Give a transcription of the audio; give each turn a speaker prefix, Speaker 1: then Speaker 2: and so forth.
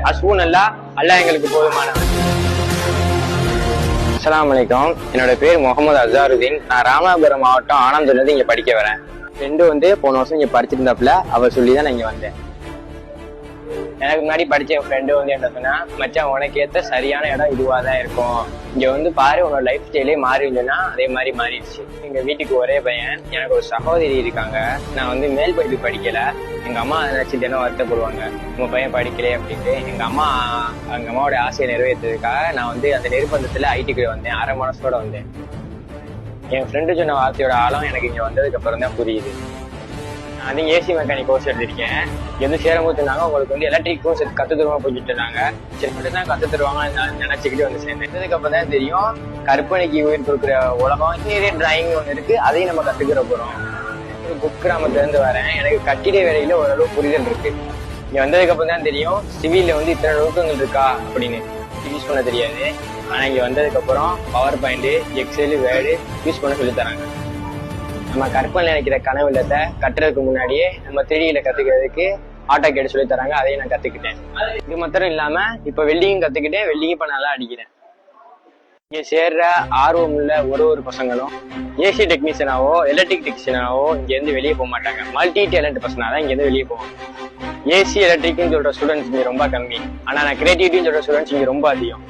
Speaker 1: அஸ்வும் அல்லாஹ் எங்களுக்கு போதுமானவன். அஸ்ஸலாமு அலைக்கும். என்னோட பேர் முகமது அசாருதீன். நான் ராமநாதபுரம் மாவட்டம் ஆனந்தூர்ல இங்க படிக்க வரேன். ஃப்ரெண்டு போன வருஷம் இங்க படிச்சிருந்தாப்புல, அவர் சொல்லிதான் நான் இங்க வந்தேன். எனக்கு முன்னாடி படிச்ச என் ஃப்ரெண்டு என்ன சொன்னா, மச்சான் உனக்கு ஏத்த சரியான இடம் இதுவாதான் இருக்கும், இங்க பாரு உன்னோட லைஃப் ஸ்டைலே மாறிடுச்சுன்னா அதே மாதிரி மாறிடுச்சு. எங்க வீட்டுக்கு ஒரே பையன், எனக்கு ஒரு சகோதரி இருக்காங்க. நான் மேல் படிப்பு படிக்கல. எங்க அம்மா நினைச்சு தினம் வருத்தப்படுவாங்க, உங்க பையன் படிக்கல அப்படின்ட்டு. எங்க அம்மாவோட ஆசையை நிறைவேற்றதுக்காக நான் அந்த நிர்பந்தத்துல ஐடிக்கு வந்தேன். அரை மனசோட வந்தேன். என் ஃப்ரெண்டு சொன்ன வார்த்தையோட ஆழம் எனக்கு இங்க வந்ததுக்கு அப்புறம் தான் புரியுது. நான் ஏசி மெக்கானிக் கோர்ஸ் எடுத்திருக்கேன். சேரும் சொன்னாங்க, உங்களுக்கு எலக்ட்ரிக் கோர்ஸ் கத்து தருவாங்க போயிட்டு இருந்தாங்க. சரி மட்டும் தான் கத்து தருவாங்கன்னு நான் நினைச்சுக்கிட்டு சேர்ந்ததுக்கு அப்புறம் தான் தெரியும், கற்பனைக்கு உயிர் கொடுக்குற உலகம் இன்டீரியர் டிராயிங் ஒன்று இருக்கு, அதையும் நம்ம கத்துக்கிற போறோம். புக் கிராமத்துல இருந்து வரேன். எனக்கு கட்டிட வேலையில ஓரளவு புரிதல் இருக்கு. இங்க வந்ததுக்கு அப்புறம் தான் தெரியும் சிவில்ல இத்தனை நுணுக்கங்கள் இருக்கா அப்படின்னு. யூஸ் பண்ண தெரியாது. ஆனா இங்க வந்ததுக்கு அப்புறம் PowerPoint, Excel, Word use பண்ண சொல்லி தராங்க. நம்ம கற்பனை நினைக்கிற கனவு இல்லத்தை கட்டுறதுக்கு முன்னாடியே நம்ம 3Dல கத்துக்கிறதுக்கு ஆட்டோகேட் சொல்லி தராங்க. அதையும் நான் கத்துக்கிட்டேன். இது மாத்திரம் இல்லாம இப்ப வெல்டிங் கத்துக்கிட்டேன். வெல்டிங் இப்ப நல்லா அடிக்கிறேன். இங்க சேர்ற ஆர்வம் உள்ள ஒரு பசங்களும் ஏசி டெக்னீஷியனாவோ எலக்ட்ரிக் டெக்னீஷியனாவோ இங்க இருந்து வெளியே போக மாட்டாங்க. மல்டி டேலண்ட் பர்சனா தான் இங்க இருந்து வெளியே போவோம். ஏசி எலக்ட்ரிக்னு சொல்ற ஸ்டூடெண்ட்ஸ் இங்க ரொம்ப கம்மி. ஆனா நான் கிரியேட்டிவிட்டின்னு சொல்ற ஸ்டூடெண்ட்ஸ் இங்க ரொம்ப அதிகம்.